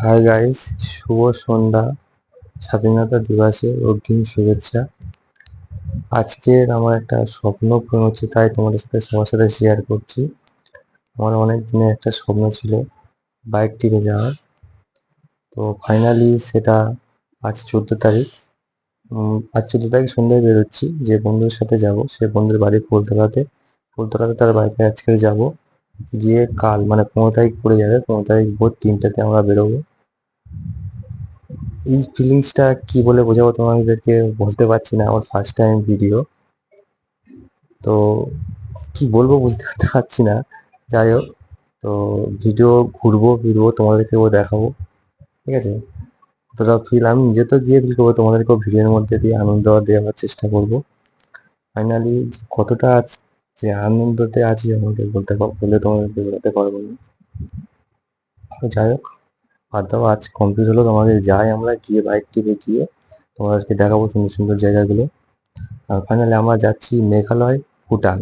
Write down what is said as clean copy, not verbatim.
Hi guys, শুভ সন্ধ্যা। স্বাধীনতা দিবসের অগ্রিম শুভেচ্ছা। আজকের আমার একটা স্বপ্ন পূরণ হচ্ছে, তাই তোমাদের সাথে সবার সাথে শেয়ার করছি। আমার অনেক দিনের একটা স্বপ্ন ছিল বাইক ট্রিপে যাওয়ার। তো ফাইনালি সেটা আজ 14 তারিখ। আজ 14 তারিখ সন্ধ্যায় বেরোচ্ছি। যে বন্ধুর সাথে যাব সে বন্ধুর বাড়ি ফুলতলাতে। ফুলতলাতে তার বাড়িতে আজকে যাব। গিয়ে কাল মানে 15 তারিখ পড়ে যাবে, 15 তারিখ ভোর 3টাতে আমরা বেরোবো। এই ফিলিংসটা কি বলে বোঝাবো তোমাদেরকে বলতে পারছি না। আমার ফার্স্ট টাইম ভিডিও, তো কি বলবো বুঝতে পারছি না। যাই হোক, তো ভিডিও ঘুরবো ফিরবো, তোমাদেরকেও দেখাবো, ঠিক আছে? অতটা ফিল আমি নিজে তো গিয়ে ফিল করবো, তোমাদেরকেও ভিডিওর মধ্যে দিয়ে আনন্দ দেওয়ার চেষ্টা করবো। ফাইনালি কতটা যে আনন্দতে আছি আমাকে বলে তোমাদেরকে বোঝাতে পারবো না। তো যাই হোক, বাদ দাও, আজ কমপ্লিট হলো। তোমাদের যাই আমরা গিয়ে বাইক টিপে গিয়ে তোমাদেরকে দেখাবো সুন্দর সুন্দর জায়গাগুলো। আর ফাইনালি আমরা যাচ্ছি মেঘালয়, ভুটান।